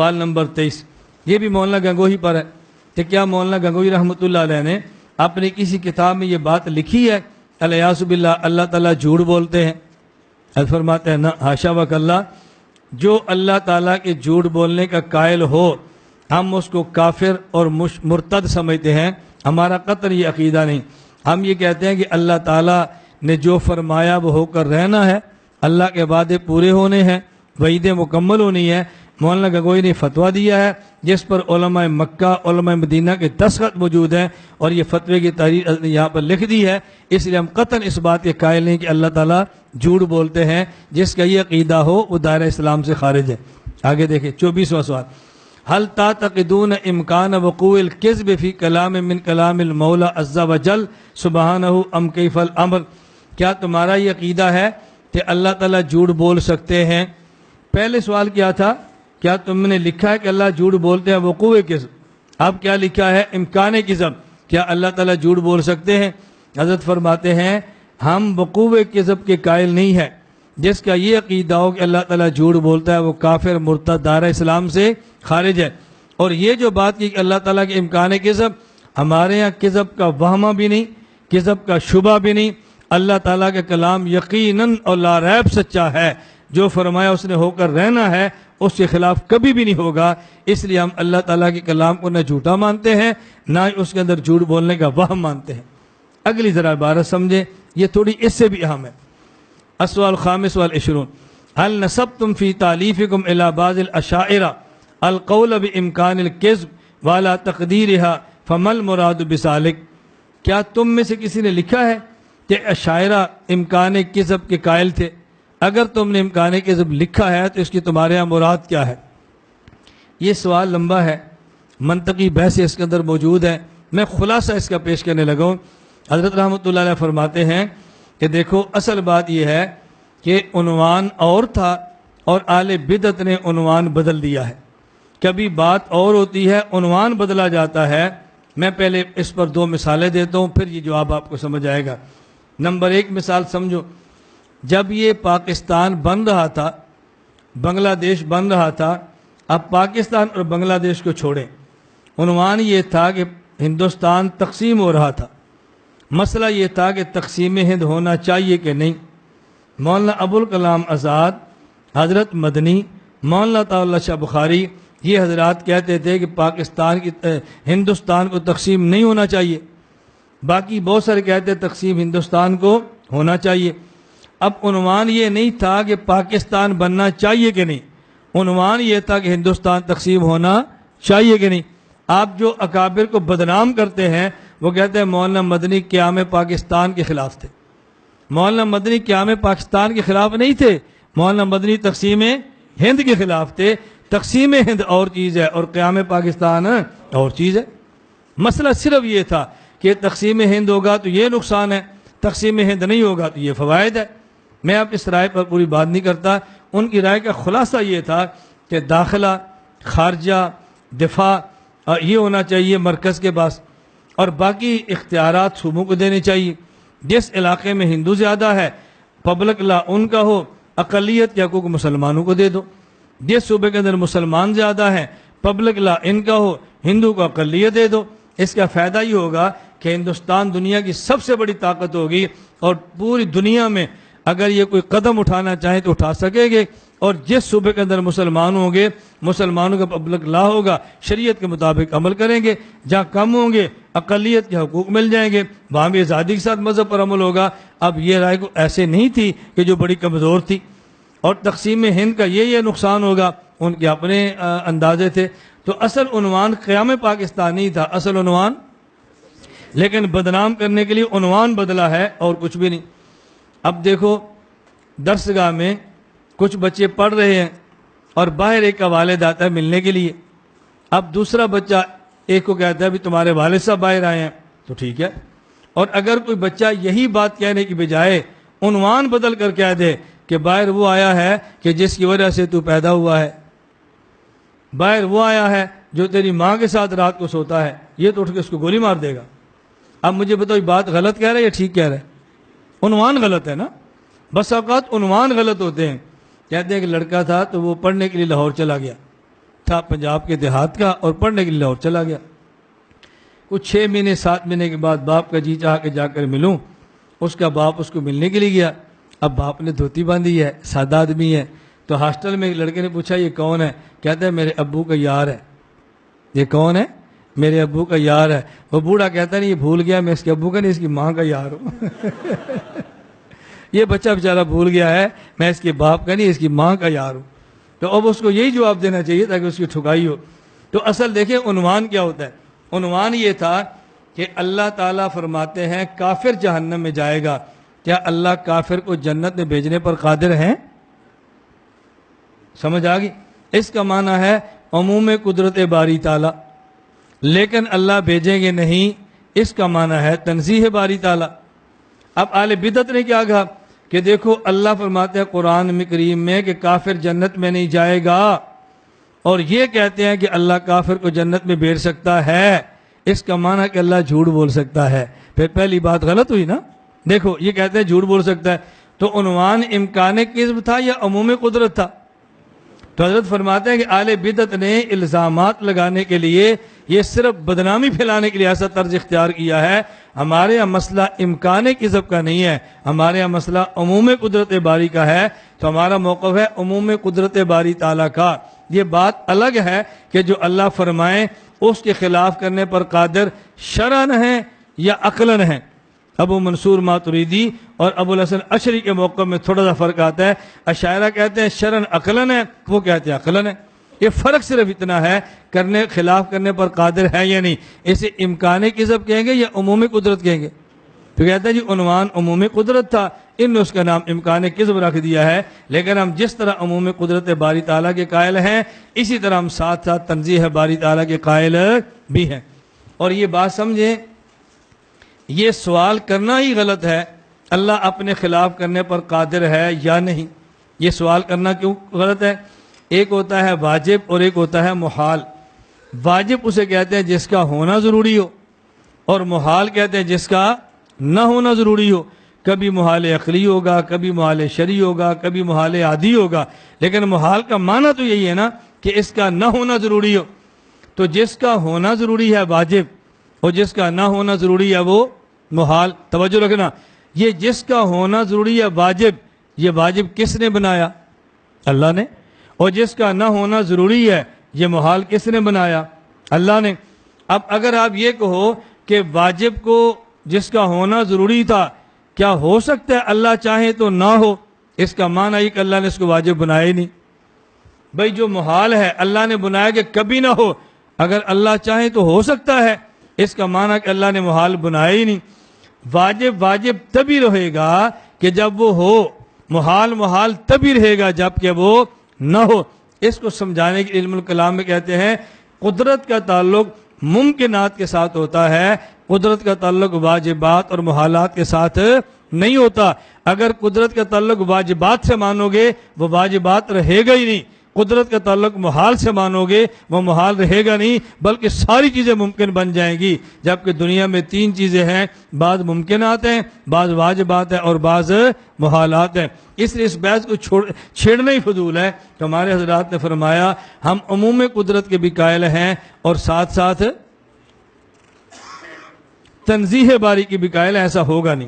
سوال نمبر 23 یہ بھی مولانا گنگوہی پر ہے کہ کیا مولانا گنگوہی رحمۃ اللہ علیہ نے اپنی کسی کتاب میں یہ بات لکھی ہے الیاذ باللہ اللہ تعالیٰ جھوٹ بولتے ہیں؟ فرماتے ہیں نہ، حاشا وکلا، جو اللہ تعالیٰ کے جھوٹ بولنے کا قائل ہو ہم اس کو کافر اور مرتد سمجھتے ہیں، ہمارا قطعاً یہ عقیدہ نہیں۔ ہم یہ کہتے ہیں کہ اللہ تعالیٰ نے جو فرمایا وہ ہو کر رہنا ہے، اللہ کے وعدے پورے ہونے ہیں، وعیدیں مکمل ہونی ہے۔ مولانا گنگوہی نے فتویٰ دیا ہے جس پر علماء مکہ علماء مدینہ کے دستخط موجود ہیں، اور یہ فتوے کی تحریر یہاں پر لکھ دی ہے، اس لیے ہم قطعاً اس بات کے قائل نہیں کہ اللہ تعالیٰ جھوٹ بولتے ہیں۔ جس کا یہ عقیدہ ہو وہ دائرہ اسلام سے خارج ہے۔ آگے دیکھیں 24واں سوال، هل تعتقدون امکان وقوع الکذب فی کلام من کلام المولا عز وجل سبحانہ ام کیف الامر؟ کیا تمہارا یہ عقیدہ ہے کہ اللہ تعالیٰ جھوٹ بول سکتے ہیں؟ پہلے سوال کیا تھا؟ کیا تم نے لکھا ہے کہ اللہ جھوٹ بولتے ہیں وقوع کذب؟ اب کیا لکھا ہے؟ امکان کذب۔ کیا اللہ تعالیٰ جھوٹ بول سکتے ہیں؟ حضرت فرماتے ہیں ہم وقوع کذب کے قائل نہیں ہے۔ جس کا یہ عقیدہ ہو کہ اللہ تعالیٰ جھوٹ بولتا ہے وہ کافر مرتد دائرہ اسلام سے خارج ہے۔ اور یہ جو بات کی کہ اللہ تعالیٰ کے امکان کذب، ہمارے ہاں کذب کا وہمہ بھی نہیں، کذب کا شبہ بھی نہیں۔ اللہ تعالیٰ کا کلام یقیناً اور لا ریب سچا ہے، جو فرمایا اس نے ہو کر رہنا ہے، اس کے خلاف کبھی بھی نہیں ہوگا۔ اس لیے ہم اللہ تعالیٰ کے کلام کو نہ جھوٹا مانتے ہیں نہ ہی اس کے اندر جھوٹ بولنے کا وہم مانتے ہیں۔ اگلی ذرا عبارت سمجھیں، یہ تھوڑی اس سے بھی اہم ہے۔ السؤال الخامس والعشرون، هل نسبتم في تعلیفکم الى بعض الاشاعرہ القول بامکان الکذب وعلی تقدیرها فما المراد بذلک؟ کیا تم میں سے کسی نے لکھا ہے کہ اشاعرہ امکان کذب کے قائل تھے؟ اگر تم نے امکان کذب لکھا ہے تو اس کی تمہارے یہاں مراد کیا ہے؟ یہ سوال لمبا ہے، منطقی بحث اس کے اندر موجود ہے، میں خلاصہ اس کا پیش کرنے لگا ہوں۔ حضرت رحمۃ اللہ علیہ فرماتے ہیں کہ دیکھو اصل بات یہ ہے کہ عنوان اور تھا اور اہل بدعت نے عنوان بدل دیا ہے۔ کبھی بات اور ہوتی ہے، عنوان بدلا جاتا ہے۔ میں پہلے اس پر دو مثالیں دیتا ہوں، پھر یہ جواب آپ کو سمجھ آئے گا۔ نمبر ایک مثال سمجھو، جب یہ پاکستان بن رہا تھا، بنگلہ دیش بن رہا تھا، اب پاکستان اور بنگلہ دیش کو چھوڑیں، عنوان یہ تھا کہ ہندوستان تقسیم ہو رہا تھا، مسئلہ یہ تھا کہ تقسیم ہند ہونا چاہیے کہ نہیں۔ مولانا ابوالکلام آزاد، حضرت مدنی، مولانا طاء شاہ بخاری، یہ حضرات کہتے تھے کہ ہندوستان کو تقسیم نہیں ہونا چاہیے، باقی بہت سارے کہتے تقسیم ہندوستان کو ہونا چاہیے۔ اب عنوان یہ نہیں تھا کہ پاکستان بننا چاہیے کہ نہیں، عنوان یہ تھا کہ ہندوستان تقسیم ہونا چاہیے کہ نہیں۔ آپ جو اکابر کو بدنام کرتے ہیں وہ کہتے ہیں مولانا مدنی قیام پاکستان کے خلاف تھے۔ مولانا مدنی قیام پاکستان کے خلاف نہیں تھے، مولانا مدنی تقسیم ہند کے خلاف تھے۔ تقسیم ہند اور چیز ہے اور قیام پاکستان اور چیز ہے۔ مسئلہ صرف یہ تھا کہ تقسیم ہند ہوگا تو یہ نقصان ہے، تقسیم ہند نہیں ہوگا تو یہ فوائد ہے۔ میں اب اس رائے پر پوری بات نہیں کرتا، ان کی رائے کا خلاصہ یہ تھا کہ داخلہ، خارجہ، دفاع یہ ہونا چاہیے مرکز کے پاس، اور باقی اختیارات صوبوں کو دینے چاہیے۔ جس علاقے میں ہندو زیادہ ہے پبلک لا ان کا ہو، اقلیت کے حقوق مسلمانوں کو دے دو۔ جس صوبے کے اندر مسلمان زیادہ ہیں پبلک لا ان کا ہو، ہندو کو اقلیت دے دو۔ اس کا فائدہ یہ ہوگا کہ ہندوستان دنیا کی سب سے بڑی طاقت ہوگی، اور پوری دنیا میں اگر یہ کوئی قدم اٹھانا چاہیں تو اٹھا سکیں گے، اور جس صوبے کے اندر مسلمان ہوں گے، مسلمانوں کا پبلک لا ہوگا، شریعت کے مطابق عمل کریں گے۔ جہاں کم ہوں گے اقلیت کے حقوق مل جائیں گے، وہاں بھی آزادی کے ساتھ مذہب پر عمل ہوگا۔ اب یہ رائے کو ایسے نہیں تھی کہ جو بڑی کمزور تھی، اور تقسیم ہند کا یہ نقصان ہوگا، ان کے اپنے اندازے تھے۔ تو اصل عنوان قیام پاکستان نہیں تھا، اصل عنوان، لیکن بدنام کرنے کے لیے عنوان بدلا ہے اور کچھ بھی نہیں۔ اب دیکھو درسگاہ میں کچھ بچے پڑھ رہے ہیں اور باہر ایک کا والد آتا ہے ملنے کے لیے، اب دوسرا بچہ ایک کو کہتا ہے بھی تمہارے والد صاحب باہر آئے ہیں، تو ٹھیک ہے۔ اور اگر کوئی بچہ یہی بات کہنے کی بجائے عنوان بدل کر کہہ دے کہ باہر وہ آیا ہے کہ جس کی وجہ سے تو پیدا ہوا ہے، باہر وہ آیا ہے جو تیری ماں کے ساتھ رات کو سوتا ہے، یہ تو اٹھ کے اس کو گولی مار دے گا۔ اب مجھے بتاؤ بات غلط کہہ رہا ہے یا ٹھیک کہہ رہا ہے؟ عنوان غلط ہے نا۔ بس اوقات عنوان غلط ہوتے ہیں۔ کہتے ہیں کہ لڑکا تھا تو وہ پڑھنے کے لیے لاہور چلا گیا، تھا پنجاب کے دیہات کا، اور پڑھنے کے لیے لاہور چلا گیا۔ کچھ 6 مہینے 7 مہینے کے بعد باپ کا جی چاہ کے جا کر ملوں، اس کا باپ اس کو ملنے کے لیے گیا۔ اب باپ نے دھوتی باندھی ہے، سادہ آدمی ہے، تو ہاسٹل میں ایک لڑکے نے پوچھا یہ کون ہے؟ کہتا ہے میرے ابو کا یار ہے۔ یہ کون ہے؟ میرے ابو کا یار ہے۔ وہ بوڑھا کہتا ہے نہیں، یہ بھول گیا میں اس کے ابو کا نہیں، اس کی ماں کا یار ہوں۔ یہ بچہ بیچارہ بھول گیا ہے میں اس کے باپ کا نہیں، اس کی ماں کا یار ہوں۔ تو اب اس کو یہی جواب دینا چاہیے تاکہ اس کی ٹھکائی ہو۔ تو اصل دیکھیں عنوان کیا ہوتا ہے؟ عنوان یہ تھا کہ اللہ تعالیٰ فرماتے ہیں کافر جہنم میں جائے گا، کیا اللہ کافر کو جنت میں بھیجنے پر قادر ہیں؟ سمجھ آ گئی؟ اس کا معنی ہے عموم قدرت باری تعالیٰ، لیکن اللہ بھیجیں گے نہیں، اس کا معنی ہے تنزیہ باری تعالیٰ۔ اب اہل بدعت نے کیا کہا کہ دیکھو اللہ فرماتے ہیں قرآن کریم میں کہ کافر جنت میں نہیں جائے گا، اور یہ کہتے ہیں کہ اللہ کافر کو جنت میں بھیج سکتا ہے، اس کا معنی کہ اللہ جھوٹ بول سکتا ہے۔ پھر پہلی بات غلط ہوئی نا، دیکھو یہ کہتے ہیں جھوٹ بول سکتا ہے، تو عنوان امکان کذب تھا یا عموم قدرت تھا؟ تو حضرت فرماتے ہیں کہ اہل بدعت نے الزامات لگانے کے لیے، یہ صرف بدنامی پھیلانے کے لیے ایسا طرز اختیار کیا ہے۔ ہمارے یہاں مسئلہ امکان کذب کا نہیں ہے، ہمارے یہاں مسئلہ عموم قدرت باری کا ہے، تو ہمارا موقف ہے عموم قدرت باری تعالیٰ کا۔ یہ بات الگ ہے کہ جو اللہ فرمائے اس کے خلاف کرنے پر قادر شرعن ہیں یا عقلاً ہیں۔ ابو منصور ماتریدی اور ابو الحسن اشعری کے موقع میں تھوڑا سا فرق آتا ہے، اشاعرہ کہتے ہیں شرعن عقلاً ہے، وہ کہتے ہیں عقلاً ہے۔ یہ فرق صرف اتنا ہے، کرنے خلاف کرنے پر قادر ہے یا نہیں، اسے امکان کذب کہیں گے یا عمومی قدرت کہیں گے؟ تو کہتا ہے جی عنوان عمومی قدرت تھا، ان نے اس کا نام امکان کذب رکھ دیا ہے، لیکن ہم جس طرح عمومی قدرت باری تعالیٰ کے قائل ہیں، اسی طرح ہم ساتھ ساتھ تنزیہ باری تعالیٰ کے قائل بھی ہیں۔ اور یہ بات سمجھیں، یہ سوال کرنا ہی غلط ہے، اللہ اپنے خلاف کرنے پر قادر ہے یا نہیں، یہ سوال کرنا کیوں غلط ہے؟ ایک ہوتا ہے واجب اور ایک ہوتا ہے محال۔ واجب اسے کہتے ہیں جس کا ہونا ضروری ہو، اور محال کہتے ہیں جس کا نہ ہونا ضروری ہو۔ کبھی محال عقلی ہوگا، کبھی محال شرعی ہوگا، کبھی محال عادی ہوگا، لیکن محال کا معنی تو یہی ہے نا کہ اس کا نہ ہونا ضروری ہو۔ تو جس کا ہونا ضروری ہے واجب، اور جس کا نہ ہونا ضروری ہے وہ محال۔ توجہ رکھنا، یہ جس کا ہونا ضروری ہے واجب، یہ واجب کس نے بنایا؟ اللہ نے۔ اور جس کا نہ ہونا ضروری ہے یہ محال کس نے بنایا؟ اللہ نے۔ اب اگر آپ یہ کہو کہ واجب کو جس کا ہونا ضروری تھا، کیا ہو سکتا ہے اللہ چاہے تو نہ ہو؟ اس کا معنی ہے کہ اللہ نے اس کو واجب بنایا ہی نہیں۔ بھئی جو محال ہے اللہ نے بنایا کہ کبھی نہ ہو، اگر اللہ چاہے تو ہو سکتا ہے، اس کا معنی ہے کہ اللہ نے محال بنایا ہی نہیں۔ واجب واجب تبھی رہے گا کہ جب وہ ہو، محال محال تبھی رہے گا جب کہ وہ نہ ہو۔ اس کو سمجھانے کے علم الکلام میں کہتے ہیں قدرت کا تعلق ممکنات کے ساتھ ہوتا ہے، قدرت کا تعلق واجبات اور محالات کے ساتھ نہیں ہوتا۔ اگر قدرت کا تعلق واجبات سے مانو گے وہ واجبات رہے گا ہی نہیں، قدرت کا تعلق محال سے مانو گے وہ محال رہے گا نہیں، بلکہ ساری چیزیں ممکن بن جائیں گی۔ جبکہ دنیا میں 3 چیزیں ہیں، بعض ممکنات ہیں، بعض واجبات ہیں اور بعض محالات ہیں۔ اس لیے اس بحث کو چھیڑنا ہی فضول ہے۔ تو ہمارے حضرات نے فرمایا ہم عموم قدرت کے بھی قائل ہیں اور ساتھ ساتھ تنزیہ باری کی بھی قائل ہیں، ایسا ہوگا نہیں۔